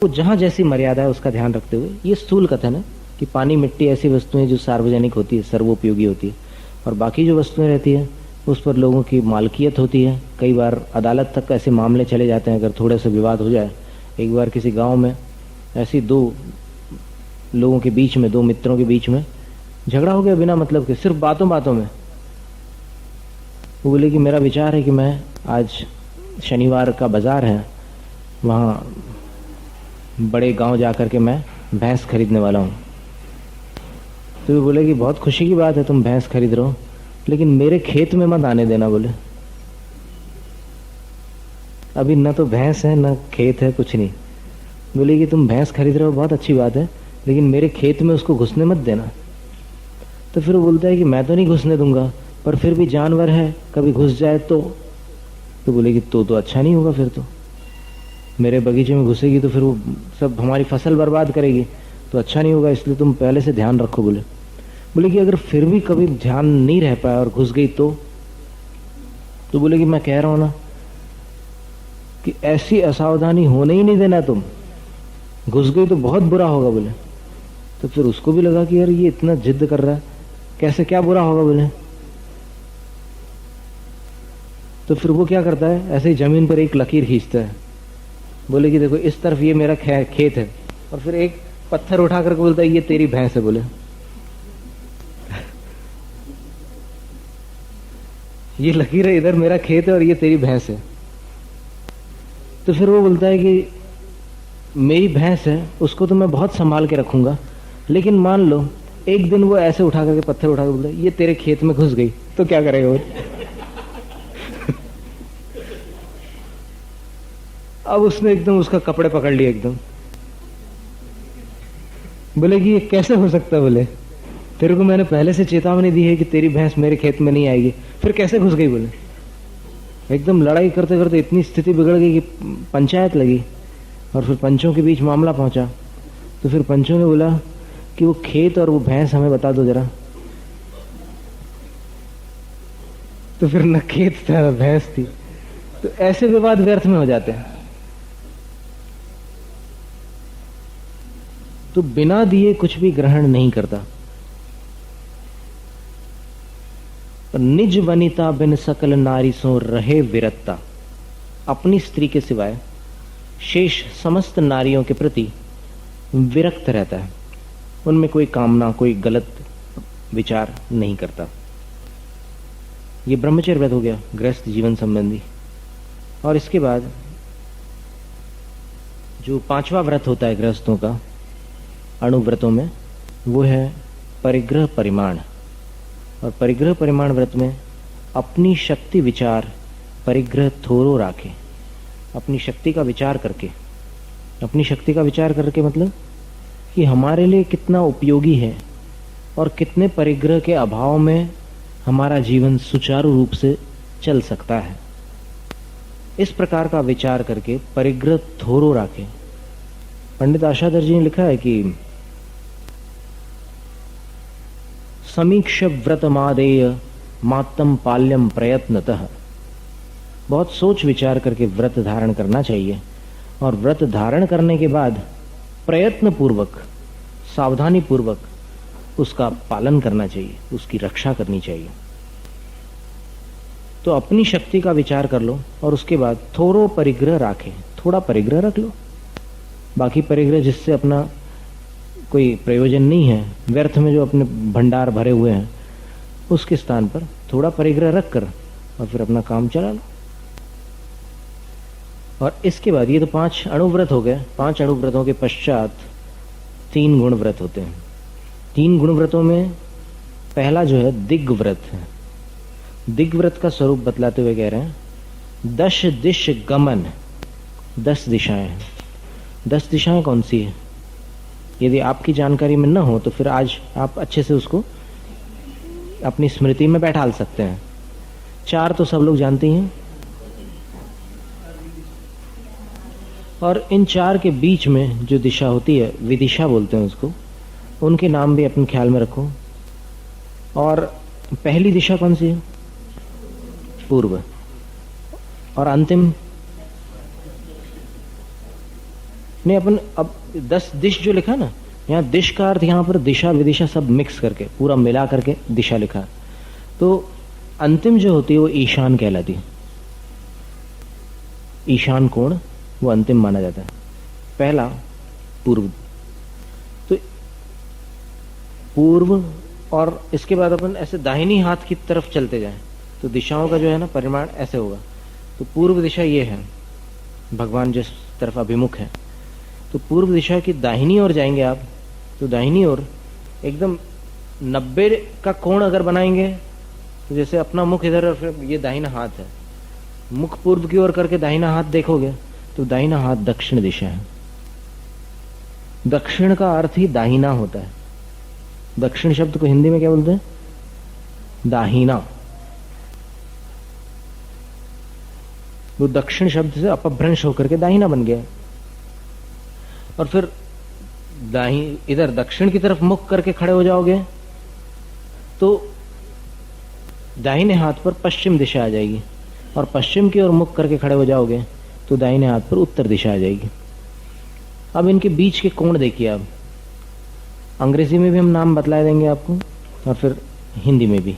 वो जहाँ जैसी मर्यादा है उसका ध्यान रखते हुए, ये स्थूल कथन है कि पानी मिट्टी ऐसी वस्तुएं जो सार्वजनिक होती है, सर्वोपयोगी होती है, और बाकी जो वस्तुएं रहती है उस पर लोगों की मालकियत होती है। कई बार अदालत तक ऐसे मामले चले जाते हैं अगर थोड़े से विवाद हो जाए। एक बार किसी गांव में ऐसी दो लोगों के बीच में, दो मित्रों के बीच में झगड़ा हो गया बिना मतलब के, सिर्फ बातों बातों में। वो बोले कि मेरा विचार है कि मैं आज शनिवार का बाजार है, वहाँ बड़े गांव जाकर के मैं भैंस खरीदने वाला हूँ। तो वो बोले कि बहुत खुशी की बात है तुम भैंस खरीद रहे हो, लेकिन मेरे खेत में मत आने देना। बोले अभी न तो भैंस है न खेत है, कुछ नहीं। बोले कि तुम भैंस खरीद रहे हो बहुत अच्छी बात है, लेकिन मेरे खेत में उसको घुसने मत देना। तो फिर वो बोलता है कि मैं तो नहीं घुसने दूंगा, पर फिर भी जानवर है, कभी घुस जाए तो बोले कि तो अच्छा नहीं होगा, फिर तो मेरे बगीचे में घुसेगी तो फिर वो सब हमारी फसल बर्बाद करेगी, तो अच्छा नहीं होगा, इसलिए तुम पहले से ध्यान रखो। बोले कि अगर फिर भी कभी ध्यान नहीं रह पाया और घुस गई तो बोले कि मैं कह रहा हूं ना कि ऐसी असावधानी होने ही नहीं देना, तुम घुस गई तो बहुत बुरा होगा। बोले तो फिर उसको भी लगा कि यार ये इतना जिद कर रहा है, कैसे क्या बुरा होगा। बोले तो फिर वो क्या करता है, ऐसे ही जमीन पर एक लकीर खींचता है। बोले कि देखो इस तरफ ये मेरा खेत है, और फिर एक पत्थर उठा करके बोलता है ये तेरी भैंस है। बोले ये लकीर है, इधर मेरा खेत है और ये तेरी भैंस है। तो फिर वो बोलता है कि मेरी भैंस है, उसको तो मैं बहुत संभाल के रखूंगा, लेकिन मान लो एक दिन वो ऐसे उठा करके पत्थर उठा कर बोलता है ये तेरे खेत में घुस गई, तो क्या करेगा वो? अब उसने एकदम उसका कपड़े पकड़ लिए एकदम। बोले कि ये कैसे हो सकता है? बोले तेरे को मैंने पहले से चेतावनी दी है कि तेरी भैंस मेरे खेत में नहीं आएगी, फिर कैसे घुस गई? बोले एकदम लड़ाई करते करते इतनी स्थिति बिगड़ गई कि पंचायत लगी, और फिर पंचों के बीच मामला पहुंचा। तो फिर पंचों ने बोला कि वो खेत और वो भैंस हमें बता दो जरा। तो फिर न खेत था न भैंस थी। तो ऐसे विवाद व्यर्थ में हो जाते हैं। तो बिना दिए कुछ भी ग्रहण नहीं करता। निज वनिता बिन सकल नारी सो रहे विरत्ता। अपनी स्त्री के सिवाय शेष समस्त नारियों के प्रति विरक्त रहता है, उनमें कोई कामना, कोई गलत विचार नहीं करता। ये ब्रह्मचर्य व्रत हो गया, गृहस्थ जीवन संबंधी। और इसके बाद जो पांचवा व्रत होता है गृहस्थों का अणुव्रतों में, वो है परिग्रह परिमाण। और परिग्रह परिमाण व्रत में अपनी शक्ति विचार परिग्रह थोरो राखे। अपनी शक्ति का विचार करके, अपनी शक्ति का विचार करके मतलब कि हमारे लिए कितना उपयोगी है और कितने परिग्रह के अभाव में हमारा जीवन सुचारू रूप से चल सकता है, इस प्रकार का विचार करके परिग्रह थोरो राखे। पंडित आशाधर जी ने लिखा है कि समीक्ष व्रतमादेय मातम पाल्यम प्रयत्नतः। बहुत सोच विचार करके व्रत धारण करना चाहिए, और व्रत धारण करने के बाद प्रयत्न पूर्वक, सावधानी पूर्वक उसका पालन करना चाहिए, उसकी रक्षा करनी चाहिए। तो अपनी शक्ति का विचार कर लो, और उसके बाद थोड़ो परिग्रह राखे, थोड़ा परिग्रह रख लो। बाकी परिग्रह जिससे अपना कोई प्रयोजन नहीं है, व्यर्थ में जो अपने भंडार भरे हुए हैं, उसके स्थान पर थोड़ा परिग्रह रखकर और फिर अपना काम चला लो। और इसके बाद ये तो 5 अणुव्रत हो गए। 5 अणुव्रतों के पश्चात 3 गुण व्रत होते हैं। 3 गुण व्रतों में पहला जो है दिग्व्रत है। दिग्व्रत का स्वरूप बतलाते हुए कह रहे हैं 10 दिश गमन। 10 दिशाएं हैं। 10 दिशाएं कौन सी है? यदि आपकी जानकारी में न हो तो फिर आज आप अच्छे से उसको अपनी स्मृति में बैठाल सकते हैं। 4 तो सब लोग जानते हैं, और इन 4 के बीच में जो दिशा होती है, विदिशा बोलते हैं उसको, उनके नाम भी अपने ख्याल में रखो। और पहली दिशा कौन सी है? पूर्व। और अंतिम नहीं, अपन अब 10 दिश जो लिखा ना, यहाँ दिश का अर्थ यहाँ पर दिशा विदिशा सब मिक्स करके पूरा मिला करके दिशा लिखा। तो अंतिम जो होती है वो ईशान कहलाती है। ईशान कोण वो अंतिम माना जाता है। पहला पूर्व, तो पूर्व, और इसके बाद अपन ऐसे दाहिनी हाथ की तरफ चलते जाएं तो दिशाओं का जो है ना परिमाण ऐसे होगा। तो पूर्व दिशा ये है, भगवान जिस तरफ अभिमुख है, तो पूर्व दिशा की दाहिनी ओर जाएंगे आप, तो दाहिनी ओर एकदम 90 का कोण अगर बनाएंगे, तो जैसे अपना मुख इधर और फिर ये दाहिना हाथ है, मुख पूर्व की ओर करके दाहिना हाथ देखोगे तो दाहिना हाथ दक्षिण दिशा है। दक्षिण का अर्थ ही दाहिना होता है। दक्षिण शब्द को हिंदी में क्या बोलते हैं? दाहिना। वो दक्षिण शब्द से अपभ्रंश होकर के दाहिना बन गया। और फिर इधर दक्षिण की तरफ मुख करके खड़े हो जाओगे तो दाहिने हाथ पर पश्चिम दिशा आ जाएगी, और पश्चिम की ओर मुख करके खड़े हो जाओगे तो दाहिने हाथ पर उत्तर दिशा आ जाएगी। अब इनके बीच के कोण देखिए। अब अंग्रेजी में भी हम नाम बतला देंगे आपको और फिर हिंदी में भी।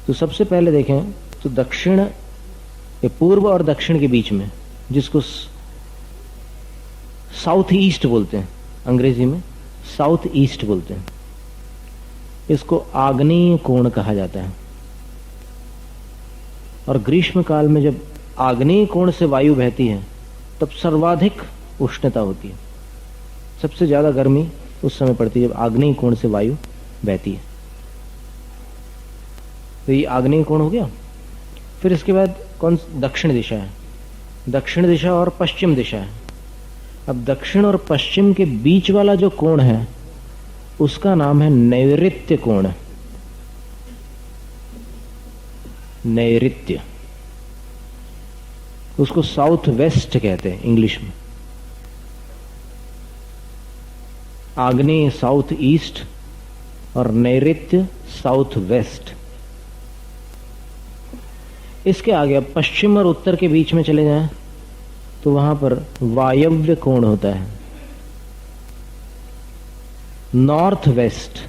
तो सबसे पहले देखें तो दक्षिण, पूर्व और दक्षिण के बीच में, जिसको साउथ ईस्ट बोलते हैं, अंग्रेजी में साउथ ईस्ट बोलते हैं, इसको आग्नेय कोण कहा जाता है। और ग्रीष्म काल में जब आग्नेय कोण से वायु बहती है तब सर्वाधिक उष्णता होती है, सबसे ज्यादा गर्मी उस समय पड़ती है जब आग्नेय कोण से वायु बहती है। तो ये आग्नेय कोण हो गया। फिर इसके बाद कौन? दक्षिण दिशा है। दक्षिण दिशा और पश्चिम दिशा है। अब दक्षिण और पश्चिम के बीच वाला जो कोण है उसका नाम है नैऋत्य कोण। नैऋत्य, उसको साउथ वेस्ट कहते हैं इंग्लिश में। आग्नेय साउथ ईस्ट और नैऋत्य साउथ वेस्ट। इसके आगे अब पश्चिम और उत्तर के बीच में चले जाएं तो वहां पर वायव्य कोण होता है। नॉर्थ वेस्ट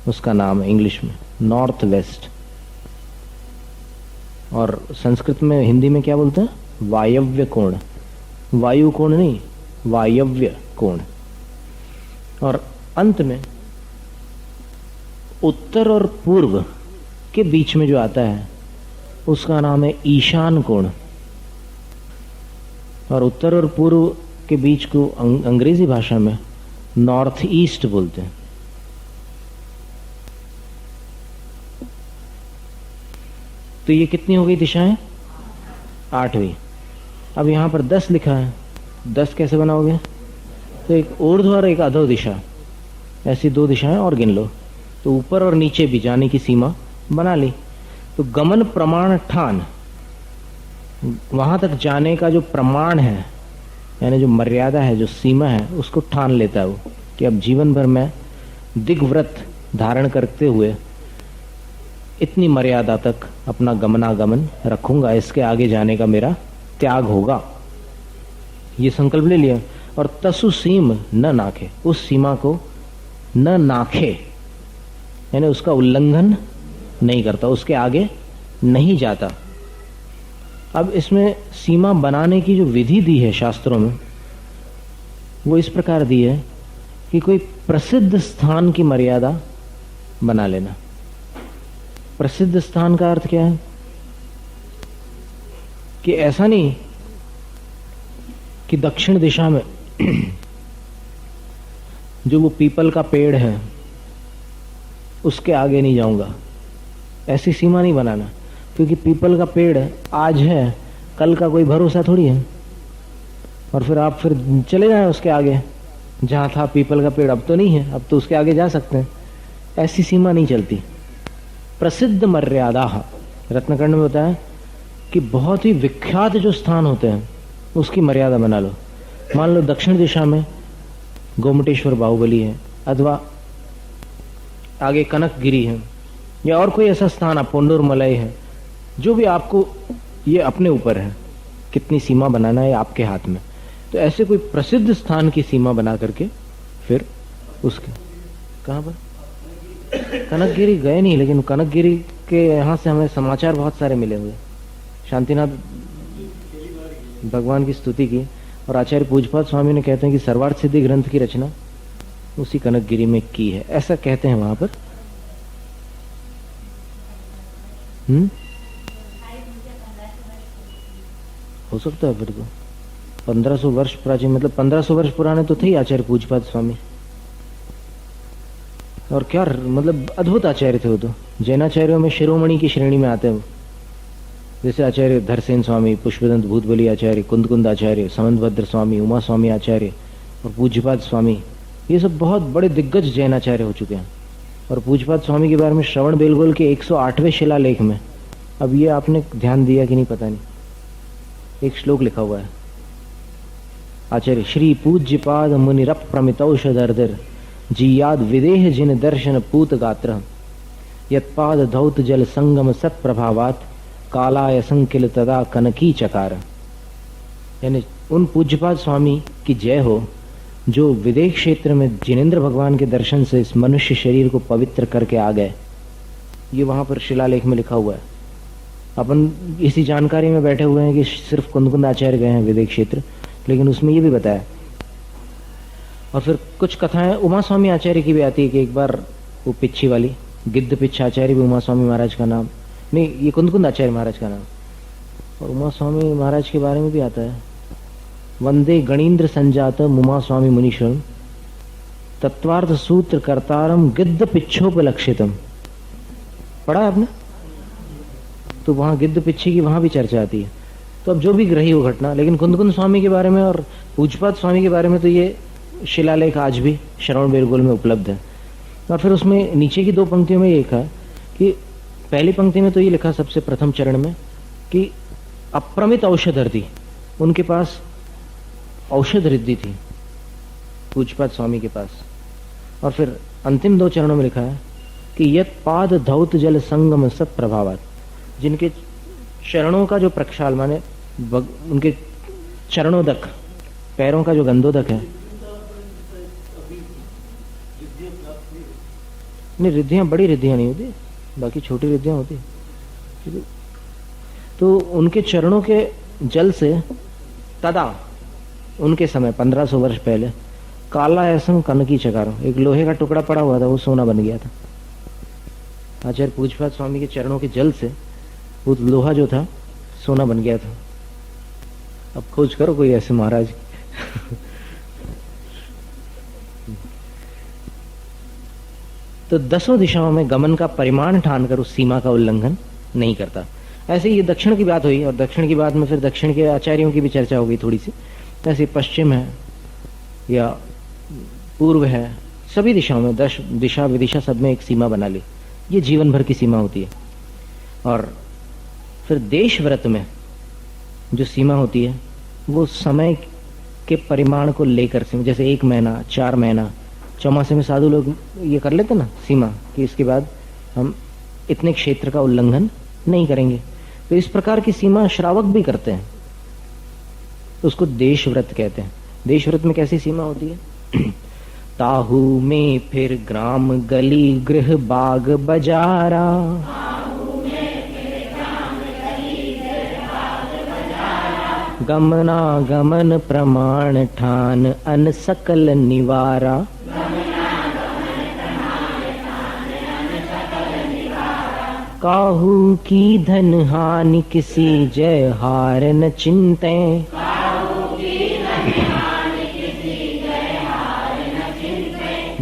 उसका नाम है इंग्लिश में, नॉर्थ वेस्ट। और संस्कृत में, हिंदी में क्या बोलते हैं? वायव्य कोण। वायु कोण नहीं, वायव्य कोण। और अंत में उत्तर और पूर्व के बीच में जो आता है उसका नाम है ईशान कोण। और उत्तर और पूर्व के बीच को अंग्रेजी भाषा में नॉर्थ ईस्ट बोलते हैं। तो ये कितनी हो गई दिशाएं? 8वीं। अब यहां पर 10 लिखा है, 10 कैसे बनाओगे? तो एक ऊर्ध्व और एक अधो दिशा, ऐसी 2 दिशाएं और गिन लो। तो ऊपर और नीचे भी जाने की सीमा बना ली। तो गमन प्रमाण ठान, वहां तक जाने का जो प्रमाण है, यानी जो मर्यादा है, जो सीमा है, उसको ठान लेता है वो कि अब जीवन भर मैं दिग्व्रत धारण करते हुए इतनी मर्यादा तक अपना गमनागमन रखूंगा, इसके आगे जाने का मेरा त्याग होगा, ये संकल्प ले लिया। और तसु सीम न नाखे, उस सीमा को न नाखे, यानी उसका उल्लंघन नहीं करता, उसके आगे नहीं जाता। अब इसमें सीमा बनाने की जो विधि दी है शास्त्रों में, वो इस प्रकार दी है कि कोई प्रसिद्ध स्थान की मर्यादा बना लेना। प्रसिद्ध स्थान का अर्थ क्या है? कि ऐसा नहीं कि दक्षिण दिशा में जो वो पीपल का पेड़ है उसके आगे नहीं जाऊंगा, ऐसी सीमा नहीं बनाना। क्योंकि पीपल का पेड़ आज है, कल का कोई भरोसा थोड़ी है। और फिर आप फिर चले जाएं उसके आगे, जहां था पीपल का पेड़ अब तो नहीं है, अब तो उसके आगे जा सकते हैं, ऐसी सीमा नहीं चलती। प्रसिद्ध मर्यादा, रत्नकर्ण में होता है कि बहुत ही विख्यात जो स्थान होते हैं उसकी मर्यादा बना लो। मान लो दक्षिण दिशा में गोमटेश्वर बाहुबली है, अथवा आगे कनकगिरी है, या और कोई ऐसा स्थान, आप पोंडूर मलई है, जो भी आपको, ये अपने ऊपर है कितनी सीमा बनाना है आपके हाथ में। तो ऐसे कोई प्रसिद्ध स्थान की सीमा बना करके फिर उसके कहाँ पर कनकगिरी गए नहीं, लेकिन कनकगिरी के यहाँ से हमें समाचार बहुत सारे मिले हुए। शांतिनाथ भगवान की स्तुति की और आचार्य पूजपाद स्वामी ने कहते हैं कि सर्वार्थ सिद्धि ग्रंथ की रचना उसी कनकगिरी में की है, ऐसा कहते हैं वहां पर। हो सकता है फिर तो 1500 वर्ष प्राचीन, मतलब 1500 वर्ष पुराने तो थे ही आचार्य पूजपाद स्वामी। और क्या मतलब अद्भुत आचार्य थे वो तो। जैनाचार्यों में शिरोमणि की श्रेणी में आते हैं वो, जैसे आचार्य धरसेन स्वामी, पुष्पदंत भूतबली आचार्य, कुंदकुंद आचार्य, समंतभद्र स्वामी, उमा स्वामी आचार्य और पूज्यपाद स्वामी, ये सब बहुत बड़े दिग्गज जैनाचार्य हो चुके हैं। और पूज्यपाद स्वामी के बारे में श्रवण बेलगोल के 108वें शिलालेख में, अब ये आपने ध्यान दिया कि नहीं पता नहीं, एक श्लोक लिखा हुआ है। आचार्य श्री पूज्यपाद मुनिरप प्रमितौषधर्धर जीयाद विदेह जिन दर्शन पूत गात्र यत्पाद धौत जल संगम सत्प्रभावात कालाय संकिल तदा कनकी चकार। यानी उन पूज्यपाद स्वामी की जय हो जो विदेह क्षेत्र में जिनेंद्र भगवान के दर्शन से इस मनुष्य शरीर को पवित्र करके आ गए। ये वहां पर शिलालेख में लिखा हुआ है। अपन इसी जानकारी में बैठे हुए हैं कि सिर्फ कुंदकुंद आचार्य गए हैं विदेह क्षेत्र, लेकिन उसमें ये भी बताया। और फिर कुछ कथाएं उमा स्वामी आचार्य की भी आती है कि एक बार वो पिच्छी वाली गिद्ध पिच्छ आचार्य भी उमा स्वामी महाराज का नाम नहीं, ये कुंदकुंद आचार्य महाराज का नाम, और उमा स्वामी महाराज के बारे में भी आता है। वंदे गणीन्द्र संजात उमा स्वामी मुनीश्वरम तत्वार्थ सूत्र कर्तारम गिद्ध पिच्छोपलक्षितम। पढ़ा है आपने? तो वहां गिद्ध पिच्छी की वहां भी चर्चा आती है। तो अब जो भी रही हो घटना, लेकिन कुंदकुंद स्वामी के बारे में और पूज्यपाद स्वामी के बारे में तो ये शिलालेख आज भी श्रवण बेलगोल में उपलब्ध है। और फिर उसमें नीचे की 2 पंक्तियों में ये लिखा है कि पहली पंक्ति में तो ये लिखा सबसे प्रथम चरण में कि अप्रमित औषध रिद्धि, उनके पास औषध रिद्धि थी पूज्यपाद स्वामी के पास। और फिर अंतिम 2 चरणों में लिखा है कि यत पाद धौत जल संगम सत प्रभावात, जिनके चरणों का जो प्रक्षाल माने उनके चरणोदक, पैरों का जो गंधोदक है, नहीं रिद्धियां बड़ी रिद्धियां नहीं होती, बाकी छोटी रिद्धियां होती। तो उनके चरणों के जल से तदा उनके समय 1500 वर्ष पहले काला ऐसा कनकी चकारो, एक लोहे का टुकड़ा पड़ा हुआ था, वो सोना बन गया था। आचार्य पूज्यपाद स्वामी के चरणों के जल से वो लोहा जो था सोना बन गया था। अब खोज करो कोई ऐसे महाराज। तो 10 दिशाओं में गमन का परिमाण ठानकर उस सीमा का उल्लंघन नहीं करता। ऐसे ही दक्षिण की बात हुई, और दक्षिण की बात में फिर दक्षिण के आचार्यों की भी चर्चा हो गई थोड़ी सी। ऐसे पश्चिम है या पूर्व है, सभी दिशाओं में 10 दिशा विदिशा सब में एक सीमा बना ली, ये जीवन भर की सीमा होती है। और फिर देश व्रत में जो सीमा होती है वो समय के परिमाण को लेकर से, जैसे 1 महीना 4 महीना, चौमासे में साधु लोग ये कर लेते ना सीमा कि इसके बाद हम इतने क्षेत्र का उल्लंघन नहीं करेंगे। तो इस प्रकार की सीमा श्रावक भी करते हैं, तो उसको देश व्रत कहते हैं। देश व्रत में कैसी सीमा होती है? ताहू में फिर ग्राम गली गृह बाग बजारा, गमना गमन प्रमाण ठान अन सकल निवारा। काहू की धन हानि किसी जय हार न चिंते,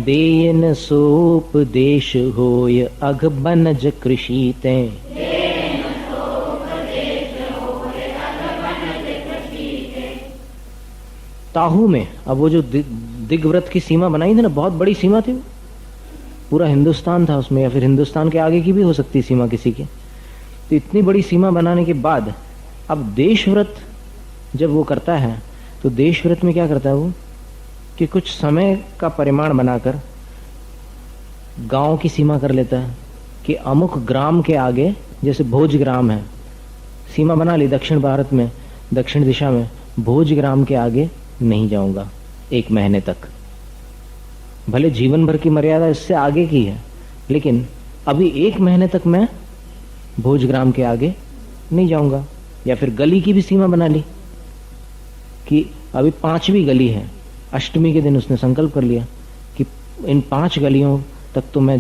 देन सोपदेश होय अघ बनज कृषिते। ताहू में, अब वो जो दिग्व्रत की सीमा बनाई थी ना, बहुत बड़ी सीमा थी, पूरा हिंदुस्तान था उसमें, या फिर हिंदुस्तान के आगे की भी हो सकती सीमा किसी की। तो इतनी बड़ी सीमा बनाने के बाद अब देशव्रत जब वो करता है, तो देशव्रत में क्या करता है वो कि कुछ समय का परिमाण बनाकर गांव की सीमा कर लेता है कि अमुक ग्राम के आगे, जैसे भोज ग्राम है, सीमा बना ली दक्षिण भारत में, दक्षिण दिशा में भोज ग्राम के आगे नहीं जाऊंगा 1 महीने तक। भले जीवन भर की मर्यादा इससे आगे की है, लेकिन अभी 1 महीने तक मैं भोजग्राम के आगे नहीं जाऊंगा। या फिर गली की भी सीमा बना ली कि अभी 5वीं गली है। अष्टमी के दिन उसने संकल्प कर लिया कि इन 5 गलियों तक तो मैं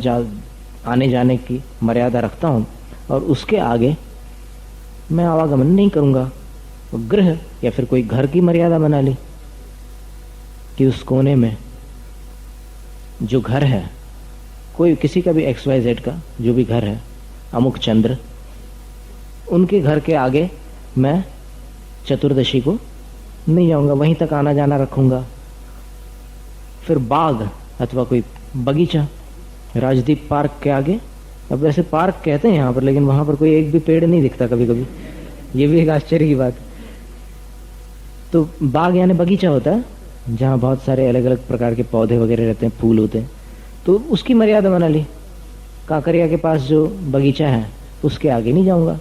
आने जाने की मर्यादा रखता हूं, और उसके आगे मैं आवागमन नहीं करूंगा। गृह या फिर कोई घर की मर्यादा बना ली कि उस कोने में जो घर है, कोई किसी का भी XYZ का जो भी घर है, अमुक चंद्र, उनके घर के आगे मैं चतुर्दशी को नहीं जाऊंगा, वहीं तक आना जाना रखूंगा। फिर बाग अथवा कोई बगीचा, राजदीप पार्क के आगे, अब वैसे पार्क कहते हैं यहाँ पर, लेकिन वहां पर कोई एक भी पेड़ नहीं दिखता कभी कभी, ये भी एक आश्चर्य की बात। तो बाग यानी बगीचा होता है जहाँ बहुत सारे अलग अलग प्रकार के पौधे वगैरह रहते हैं, फूल होते हैं, तो उसकी मर्यादा बना ली। काकरिया के पास जो बगीचा है उसके आगे नहीं जाऊंगा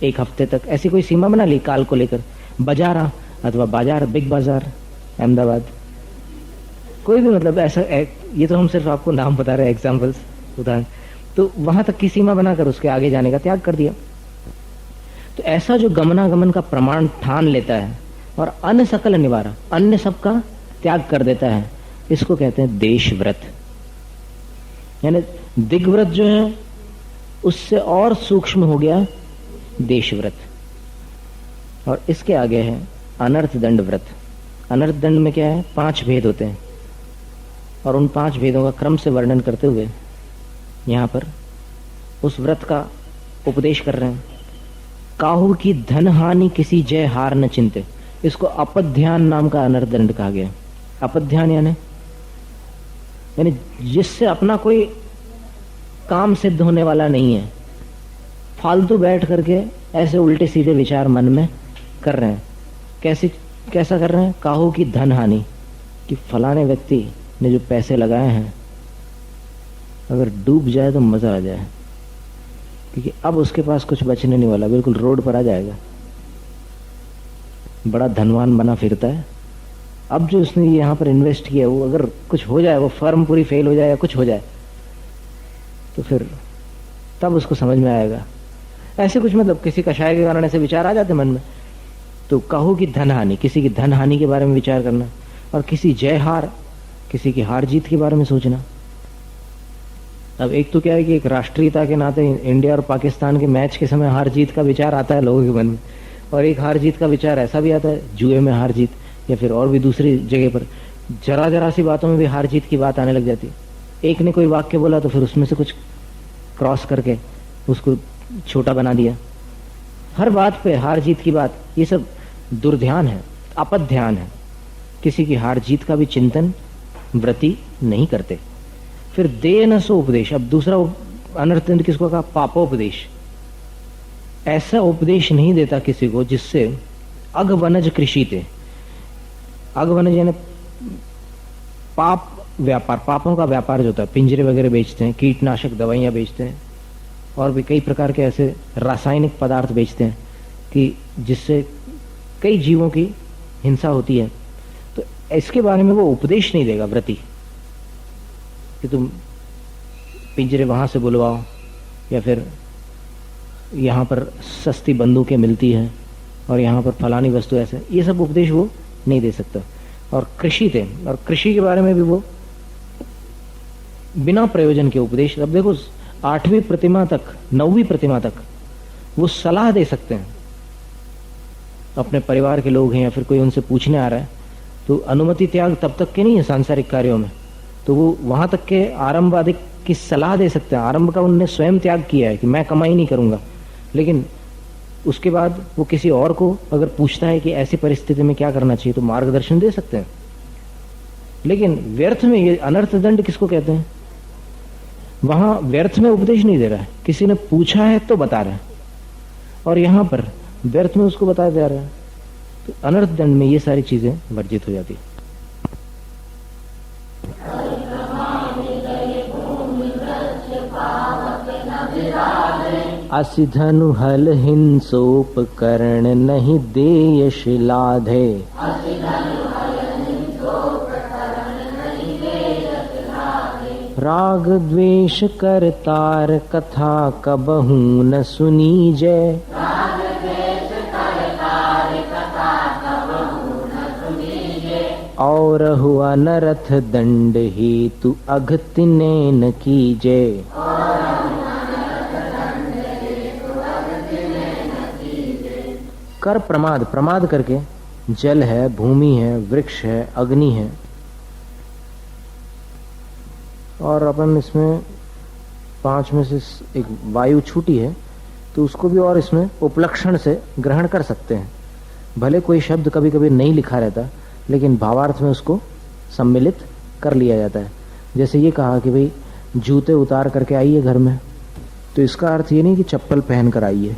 1 हफ्ते तक, ऐसी कोई सीमा बना ली काल को लेकर। बाजारा अथवा बाजार, बिग बाजार अहमदाबाद, कोई भी, मतलब ऐसा ये तो हम सिर्फ आपको नाम बता रहे हैं, एग्जाम्पल्स, उदाहरण। तो वहां तक की सीमा बनाकर उसके आगे जाने का त्याग कर दिया। तो ऐसा जो गमनागमन का प्रमाण ठान लेता है और अन्य सकल निवारा, अन्य सबका त्याग कर देता है, इसको कहते हैं देशव्रत। यानी दिग्व्रत जो है उससे और सूक्ष्म हो गया देशव्रत। और इसके आगे है अनर्थ दंड व्रत। अनर्थ दंड में क्या है? 5 भेद होते हैं, और उन 5 भेदों का क्रम से वर्णन करते हुए यहां पर उस व्रत का उपदेश कर रहे हैं। काहू की धन हानि किसी जय हार न चिंते, इसको अपध्यान नाम का अनर्थ दंड कहा गया। अपध्यान यानी जिससे अपना कोई काम सिद्ध होने वाला नहीं है, फालतू बैठ करके ऐसे उल्टे सीधे विचार मन में कर रहे हैं। कैसा कर रहे हैं? काहू की धन हानि, कि फलाने व्यक्ति ने जो पैसे लगाए हैं अगर डूब जाए तो मजा आ जाए, क्योंकि अब उसके पास कुछ बचने नहीं वाला, बिल्कुल रोड पर आ जाएगा। बड़ा धनवान बना फिरता है, अब जो उसने यहाँ पर इन्वेस्ट किया वो अगर कुछ हो जाए, वो फर्म पूरी फेल हो जाए या कुछ हो जाए, तो फिर तब उसको समझ में आएगा। ऐसे कुछ, मतलब किसी कषाय के कारण ऐसे विचार आ जाते मन में। तो कहो कि धन हानि, किसी की धन हानि के बारे में विचार करना, और किसी जय हार, किसी की हार जीत के बारे में सोचना। अब एक तो क्या है कि एक राष्ट्रीयता के नाते इंडिया और पाकिस्तान के मैच के समय हार जीत का विचार आता है लोगों के मन में, और एक हार जीत का विचार ऐसा भी आता है जुए में हार जीत, या फिर और भी दूसरी जगह पर जरा जरा सी बातों में भी हार जीत की बात आने लग जाती है। एक ने कोई वाक्य बोला तो फिर उसमें से कुछ क्रॉस करके उसको छोटा बना दिया। हर बात पे हार जीत की बात, ये सब दुर्ध्यान है, अपध्यान है। किसी की हार जीत का भी चिंतन व्रती नहीं करते। फिर दे न सो उपदेश। अब दूसरा अनर्थ किसको कहा? पापोपदेश। ऐसा उपदेश नहीं देता किसी को जिससे अगवनज कृषिते। अगवनज यानी पाप व्यापार, पापों का व्यापार जो होता है, पिंजरे वगैरह बेचते हैं, कीटनाशक दवाइयां बेचते हैं, और भी कई प्रकार के ऐसे रासायनिक पदार्थ बेचते हैं कि जिससे कई जीवों की हिंसा होती है। तो इसके बारे में वो उपदेश नहीं देगा व्रती कि तुम पिंजरे वहां से बुलवाओ, या फिर यहां पर सस्ती बंदूकें मिलती हैं और यहां पर फलानी वस्तु ऐसे, ये सब उपदेश वो नहीं दे सकता। और कृषि थे, और कृषि के बारे में भी वो बिना प्रयोजन के उपदेश। अब देखो 8वीं प्रतिमा तक, 9वीं प्रतिमा तक वो सलाह दे सकते हैं। अपने परिवार के लोग हैं या फिर कोई उनसे पूछने आ रहा है, तो अनुमति त्याग तब तक के नहीं है सांसारिक कार्यों में, तो वो वहां तक के आरंभ आदि की सलाह दे सकते हैं। आरंभ का उनने स्वयं त्याग किया है कि मैं कमाई नहीं करूंगा, लेकिन उसके बाद वो किसी और को अगर पूछता है कि ऐसी परिस्थिति में क्या करना चाहिए, तो मार्गदर्शन दे सकते हैं। लेकिन व्यर्थ में, ये अनर्थ दंड किसको कहते हैं? वहां व्यर्थ में उपदेश नहीं दे रहा है, किसी ने पूछा है तो बता रहा है, और यहां पर व्यर्थ में उसको बताया जा रहा है। तो अनर्थ दंड में ये सारी चीजें वर्जित हो जाती है। असि धनु हल हिंसोपकरण नहीं दे यश लाधे। राग द्वेष कर तार कथा कबहू न सुनी जय। और हुआ नरथ दंड हेतु अघतिने न कीजे। कर प्रमाद, प्रमाद करके जल है, भूमि है, वृक्ष है, अग्नि है, और अपन इसमें 5 में से एक वायु छूटी है, तो उसको भी और इसमें उपलक्षण से ग्रहण कर सकते हैं। भले कोई शब्द कभी कभी नहीं लिखा रहता, लेकिन भावार्थ में उसको सम्मिलित कर लिया जाता है। जैसे ये कहा कि भाई जूते उतार करके आइए घर में, तो इसका अर्थ ये नहीं कि चप्पल पहन कर आइए।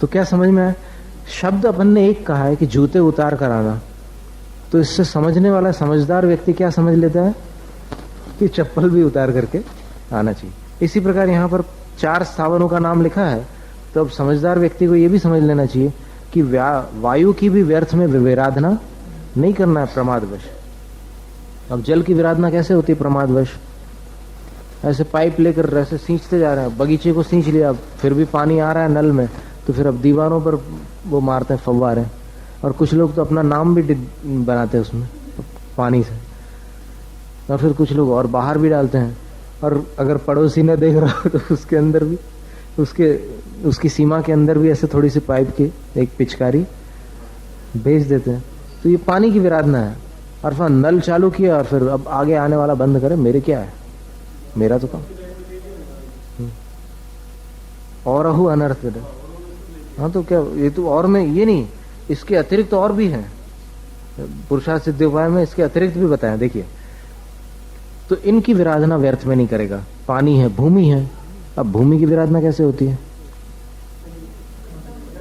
तो क्या समझ में आया? शब्द अपन ने एक कहा है कि जूते उतार कर आना, तो इससे समझने वाला समझदार व्यक्ति क्या समझ लेता है कि चप्पल भी उतार करके आना चाहिए। इसी प्रकार यहाँ पर 4 स्थावरों का नाम लिखा है, तो अब समझदार व्यक्ति को यह भी समझ लेना चाहिए कि वायु की भी व्यर्थ में विराधना नहीं करना है प्रमादवश। अब जल की विराधना कैसे होती है प्रमादवश? ऐसे पाइप लेकर ऐसे सींचते जा रहे हैं, बगीचे को सींच लिया, फिर भी पानी आ रहा है नल में, तो फिर अब दीवारों पर वो मारते हैं फव्वारे। और कुछ लोग तो अपना नाम भी बनाते हैं उसमें पानी से, और फिर कुछ लोग और बाहर भी डालते हैं। और अगर पड़ोसी ने देख रहा हो तो उसके अंदर भी, उसकी सीमा के अंदर भी ऐसे थोड़ी सी पाइप की एक पिचकारी भेज देते हैं। तो ये पानी की विराधना है। और फिर नल चालू किया और फिर अब आगे आने वाला बंद करे, मेरे क्या है, मेरा तो काम। और अहु अनर्थ। हाँ तो क्या ये तो और में ये नहीं, इसके अतिरिक्त और भी हैं। पुरुषार्थ सिद्धि उपाय में इसके अतिरिक्त भी बताया, देखिए। तो इनकी विराधना व्यर्थ में नहीं करेगा। पानी है, भूमि है। अब भूमि की विराधना कैसे होती है?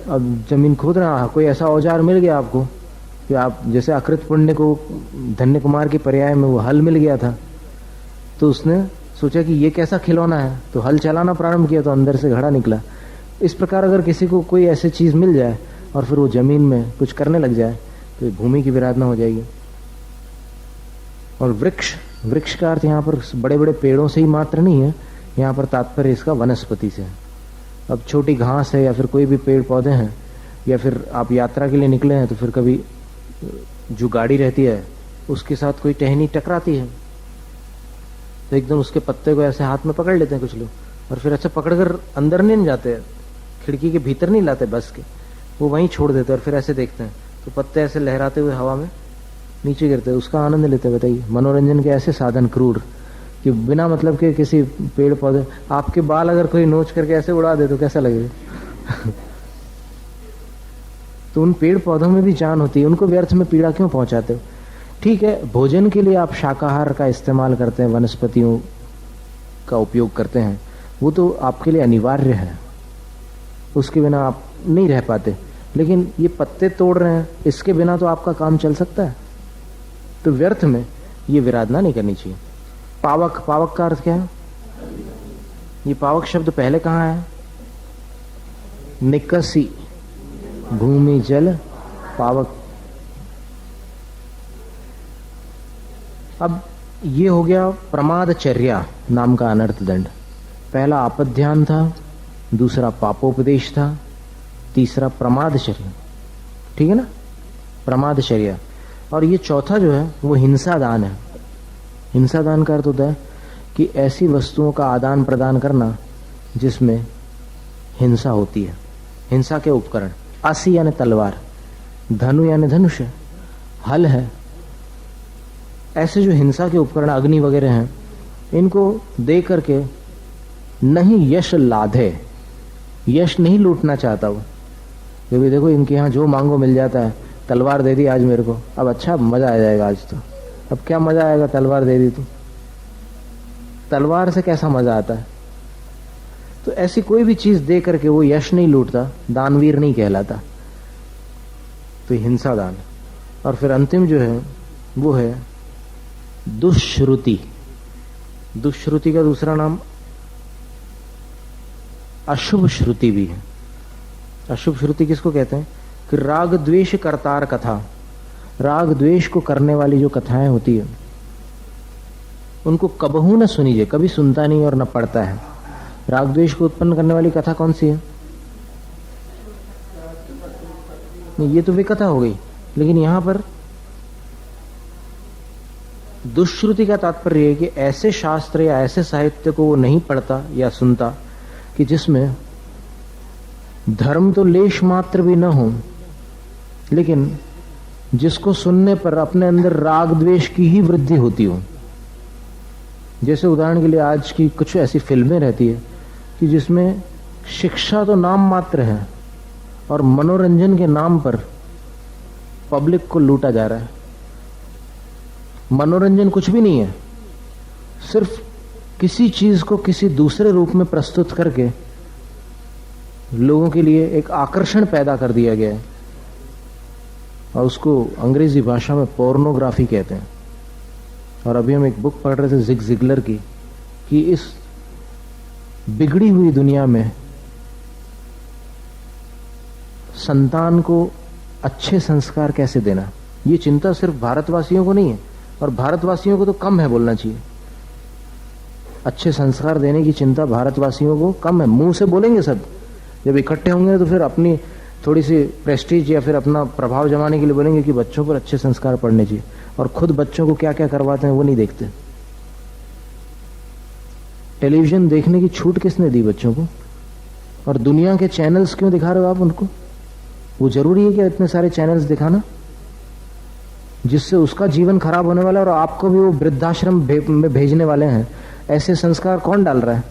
अब जमीन खोद रहा, कोई ऐसा औजार मिल गया आपको कि आप जैसे अकृत पुण्य को धन्य कुमार के पर्याय में वो हल मिल गया था, तो उसने सोचा कि ये कैसा खिलौना है, तो हल चलाना प्रारंभ किया, तो अंदर से घड़ा निकला। इस प्रकार अगर किसी को कोई ऐसी चीज मिल जाए और फिर वो जमीन में कुछ करने लग जाए, तो भूमि की विराधना हो जाएगी। और वृक्ष, वृक्ष का अर्थ यहाँ पर बड़े बड़े पेड़ों से ही मात्र नहीं है, यहाँ पर तात्पर्य इसका वनस्पति से है। अब छोटी घास है या फिर कोई भी पेड़ पौधे हैं, या फिर आप यात्रा के लिए निकले हैं, तो फिर कभी जो गाड़ी रहती है उसके साथ कोई टहनी टकराती है, तो एकदम उसके पत्ते को ऐसे हाथ में पकड़ लेते हैं कुछ लोग, और फिर ऐसे पकड़कर अंदर नहीं जाते, खिड़की के भीतर नहीं लाते बस के, वो वहीं छोड़ देते हैं और फिर ऐसे देखते हैं तो पत्ते ऐसे लहराते हुए हवा में नीचे गिरते हैं, उसका आनंद लेते हैं। बताइए, मनोरंजन के ऐसे साधन क्रूर कि बिना मतलब के किसी पेड़ पौधे, आपके बाल अगर कोई नोच करके ऐसे उड़ा दे तो कैसा लगेगा? तो उन पेड़ पौधों में भी जान होती है, उनको व्यर्थ में पीड़ा क्यों पहुंचाते हो? ठीक है, भोजन के लिए आप शाकाहार का इस्तेमाल करते हैं, वनस्पतियों का उपयोग करते हैं, वो तो आपके लिए अनिवार्य है, उसके बिना आप नहीं रह पाते। लेकिन ये पत्ते तोड़ रहे हैं, इसके बिना तो आपका काम चल सकता है। तो व्यर्थ में ये विराधना नहीं करनी चाहिए। पावक, पावक का अर्थ क्या है? ये पावक शब्द पहले कहाँ है? निकसी, भूमि जल पावक। अब ये हो गया प्रमादचर्या नाम का अनर्थ दंड। पहला आपद्ध्यान था, दूसरा पापोपदेश था, तीसरा प्रमादचर्या। ठीक है ना, प्रमादचर्या। और ये चौथा जो है वो हिंसा दान है। हिंसा दान का अर्थ होता है कि ऐसी वस्तुओं का आदान प्रदान करना जिसमें हिंसा होती है। हिंसा के उपकरण, असी यानी तलवार, धनु यानी धनुष, हल है, ऐसे जो हिंसा के उपकरण अग्नि वगैरह हैं, इनको दे करके नहीं यश लाधे, यश नहीं लूटना चाहता वो, क्योंकि देखो इनके यहाँ जो मांगो मिल जाता है। तलवार दे दी आज मेरे को, अब अच्छा मजा आ जाएगा आज तो। अब क्या मजा आएगा, तलवार दे दी तो? तलवार से कैसा मजा आता है? तो ऐसी कोई भी चीज दे करके वो यश नहीं लूटता, दानवीर नहीं कहलाता। तो हिंसा दान। और फिर अंतिम जो है वो है दुष्श्रुति। दुष्श्रुति का दूसरा नाम अशुभ श्रुति भी है। अशुभ श्रुति किसको कहते हैं? कि राग द्वेष करतार कथा, राग द्वेष को करने वाली जो कथाएं होती है उनको कबहू न सुनीजिए, कभी सुनता नहीं और न पढ़ता है। राग द्वेष को उत्पन्न करने वाली कथा कौन सी है? नहीं, ये तो विकथा हो गई। लेकिन यहां पर दुष्श्रुति का तात्पर्य है कि ऐसे शास्त्र या ऐसे साहित्य को वो नहीं पढ़ता या सुनता कि जिसमें धर्म तो लेश मात्र भी न हो, लेकिन जिसको सुनने पर अपने अंदर राग द्वेष की ही वृद्धि होती हो। जैसे उदाहरण के लिए आज की कुछ ऐसी फिल्में रहती है कि जिसमें शिक्षा तो नाम मात्र है और मनोरंजन के नाम पर पब्लिक को लूटा जा रहा है। मनोरंजन कुछ भी नहीं है, सिर्फ किसी चीज को किसी दूसरे रूप में प्रस्तुत करके लोगों के लिए एक आकर्षण पैदा कर दिया गया है, और उसको अंग्रेजी भाषा में पोर्नोग्राफी कहते हैं। और अभी हम एक बुक पढ़ रहे थे जिग जिगलर की, कि इस बिगड़ी हुई दुनिया में संतान को अच्छे संस्कार कैसे देना, ये चिंता सिर्फ भारतवासियों को नहीं है, और भारतवासियों को तो कम है बोलना चाहिए। अच्छे संस्कार देने की चिंता भारतवासियों को कम है। मुंह से बोलेंगे सब, जब इकट्ठे होंगे तो फिर अपनी थोड़ी सी प्रेस्टीज या फिर अपना प्रभाव जमाने के लिए बोलेंगे कि बच्चों पर अच्छे संस्कार पड़ने चाहिए, और खुद बच्चों को क्या क्या करवाते हैं वो नहीं देखते। टेलीविजन देखने की छूट किसने दी बच्चों को? और दुनिया के चैनल्स क्यों दिखा रहे हो आप उनको? वो जरूरी है क्या इतने सारे चैनल्स दिखाना, जिससे उसका जीवन खराब होने वाला है और आपको भी वो वृद्धाश्रम में भेजने वाले हैं? ऐसे संस्कार कौन डाल रहा है?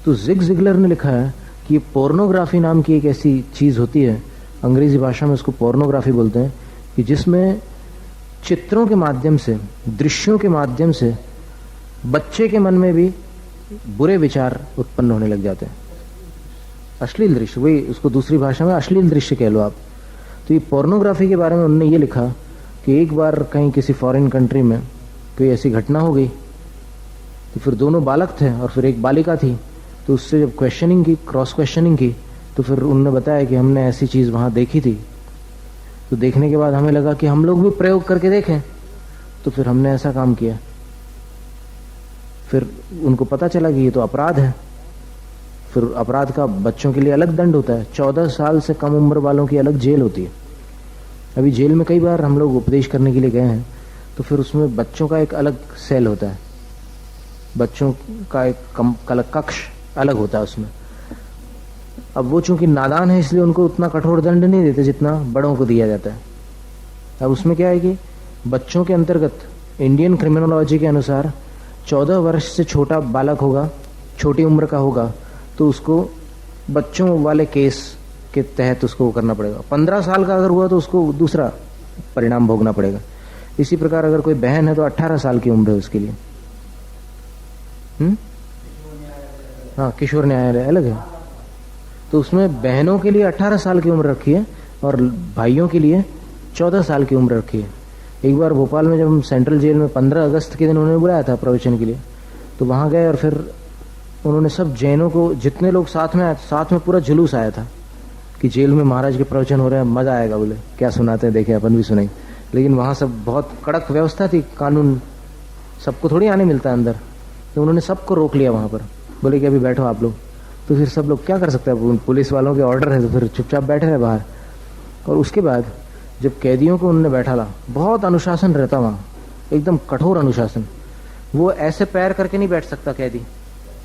तो जिग जिगलर ने लिखा है कि पोर्नोग्राफी नाम की एक ऐसी चीज होती है, अंग्रेजी भाषा में उसको पोर्नोग्राफी बोलते हैं, कि जिसमें चित्रों के माध्यम से, दृश्यों के माध्यम से बच्चे के मन में भी बुरे विचार उत्पन्न होने लग जाते हैं। अश्लील दृश्य, वही उसको दूसरी भाषा में अश्लील दृश्य कह लो आप। तो ये पोर्नोग्राफी के बारे में उन्होंने ये लिखा कि एक बार कहीं किसी फॉरेन कंट्री में कोई ऐसी घटना हो गई, तो फिर दोनों बालक थे और फिर एक बालिका थी। तो उससे जब क्वेश्चनिंग की, क्रॉस क्वेश्चनिंग की, तो फिर उन्होंने बताया कि हमने ऐसी चीज वहां देखी थी। तो देखने के बाद हमें लगा कि हम लोग भी प्रयोग करके देखें, तो फिर हमने ऐसा काम किया। फिर उनको पता चला कि ये तो अपराध है। फिर अपराध का बच्चों के लिए अलग दंड होता है, 14 साल से कम उम्र वालों की अलग जेल होती है। अभी जेल में कई बार हम लोग उपदेश करने के लिए गए हैं, तो फिर उसमें बच्चों का एक अलग सेल होता है, बच्चों का एक कक्ष अलग होता है उसमें। अब वो चूंकि नादान है इसलिए उनको उतना कठोर दंड नहीं देते जितना बड़ों को दिया जाता है। अब उसमें क्या है कि बच्चों के अंतर्गत इंडियन क्रिमिनोलॉजी के अनुसार 14 वर्ष से छोटा बालक होगा, छोटी उम्र का होगा, तो उसको बच्चों वाले केस के तहत उसको करना पड़ेगा। 15 साल का अगर हुआ तो उसको दूसरा परिणाम भोगना पड़ेगा। इसी प्रकार अगर कोई बहन है तो 18 साल की उम्र है उसके लिए। हाँ, किशोर न्यायालय अलग है। तो उसमें बहनों के लिए 18 साल की उम्र रखी है और भाइयों के लिए 14 साल की उम्र रखी है। एक बार भोपाल में जब हम सेंट्रल जेल में 15 अगस्त के दिन उन्होंने बुलाया था प्रवचन के लिए, तो वहां गए और फिर उन्होंने सब जैनों को, जितने लोग साथ में आए, साथ में पूरा जुलूस आया था कि जेल में महाराज के प्रवचन हो रहे हैं, मजा आएगा। बोले क्या सुनाते हैं, देखे अपन भी सुनाई। लेकिन वहां सब बहुत कड़क व्यवस्था थी, कानून, सबको थोड़ी आने मिलता है अंदर। तो उन्होंने सबको रोक लिया वहां पर, बोले कि अभी बैठो आप लोग। तो फिर सब लोग क्या कर सकते हैं, पुलिस वालों के ऑर्डर है तो फिर चुपचाप बैठे रहे बाहर। और उसके बाद जब कैदियों को उन्होंने बैठा ला, बहुत अनुशासन रहता वहां, एकदम कठोर अनुशासन। वो ऐसे पैर करके नहीं बैठ सकता कैदी,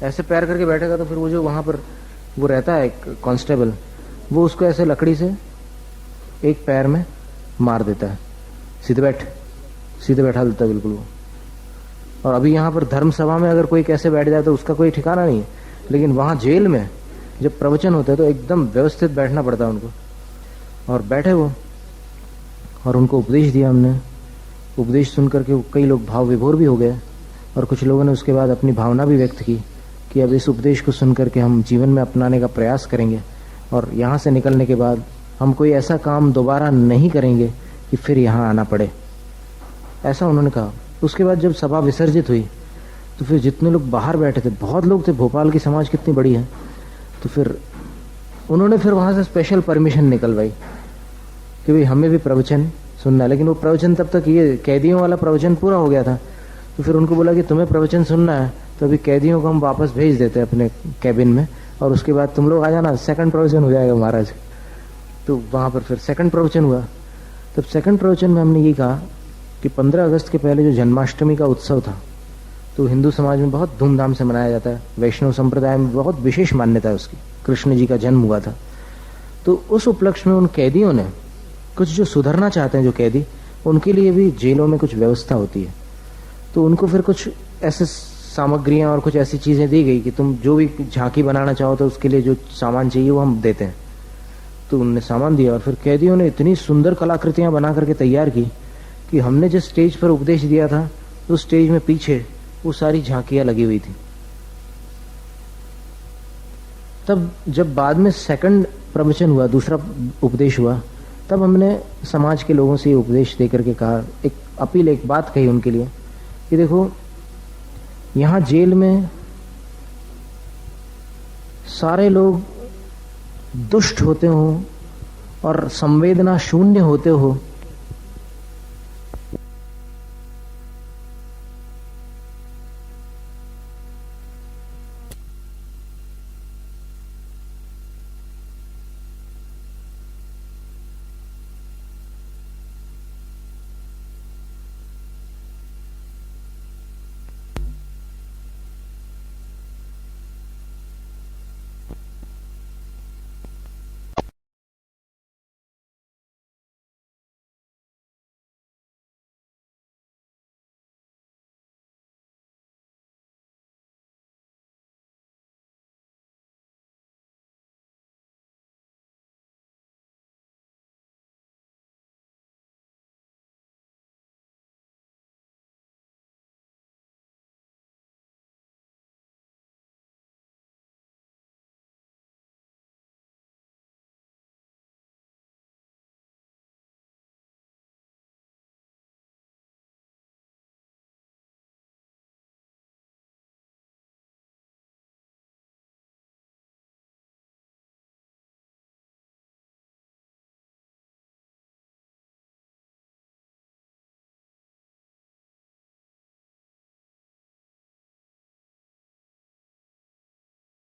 ऐसे पैर करके बैठेगा तो फिर वो जो वहां पर वो रहता है कांस्टेबल, वो उसको ऐसे लकड़ी से एक पैर में मार देता है, सीधे बैठा देता है बिल्कुल वो। और अभी यहाँ पर धर्म सभा में अगर कोई कैसे बैठ जाए तो उसका कोई ठिकाना नहीं है, लेकिन वहां जेल में जब प्रवचन होता है तो एकदम व्यवस्थित बैठना पड़ता है उनको। और बैठे वो, और उनको उपदेश दिया हमने। उपदेश सुन करके कई लोग भाव विभोर भी हो गए, और कुछ लोगों ने उसके बाद अपनी भावना भी व्यक्त की कि अब इस उपदेश को सुन करके हम जीवन में अपनाने का प्रयास करेंगे, और यहाँ से निकलने के बाद हम कोई ऐसा काम दोबारा नहीं करेंगे कि फिर यहाँ आना पड़े, ऐसा उन्होंने कहा। उसके बाद जब सभा विसर्जित हुई तो फिर जितने लोग बाहर बैठे थे, बहुत लोग थे, भोपाल की समाज कितनी बड़ी है, तो फिर उन्होंने फिर वहां से स्पेशल परमिशन निकलवाई कि भाई हमें भी प्रवचन सुनना है। लेकिन वो प्रवचन तब तक, ये कैदियों वाला प्रवचन पूरा हो गया था, तो फिर उनको बोला कि तुम्हें प्रवचन सुनना है तो अभी कैदियों को हम वापस भेज देते हैं अपने कैबिन में, और उसके बाद तुम लोग आ जाना, सेकंड प्रवचन हो जाएगा महाराज। तो वहां पर फिर सेकंड प्रवचन हुआ। तब सेकंड प्रवचन में हमने ये कहा कि 15 अगस्त के पहले जो जन्माष्टमी का उत्सव था, तो हिंदू समाज में बहुत धूमधाम से मनाया जाता है, वैष्णव संप्रदाय में बहुत विशेष मान्यता है उसकी, कृष्ण जी का जन्म हुआ था। तो उस उपलक्ष्य में उन कैदियों ने कुछ, जो सुधरना चाहते हैं जो कैदी, उनके लिए भी जेलों में कुछ व्यवस्था होती है, तो उनको फिर कुछ ऐसे सामग्रियां और कुछ ऐसी चीजें दी गई कि तुम जो भी झांकी बनाना चाहो तो उसके लिए जो सामान चाहिए वो हम देते हैं। तो उनने सामान दिया और फिर कैदियों ने इतनी सुंदर कलाकृतियां बना करके तैयार की कि हमने जिस स्टेज पर उपदेश दिया था उस स्टेज में पीछे वो सारी झांकियां लगी हुई थी। तब जब बाद में सेकंड प्रवचन हुआ, दूसरा उपदेश हुआ, तब हमने समाज के लोगों से ये उपदेश देकर के कहा, एक अपील, एक बात कही उनके लिए कि देखो, यहां जेल में सारे लोग दुष्ट होते हो और संवेदना शून्य होते हो,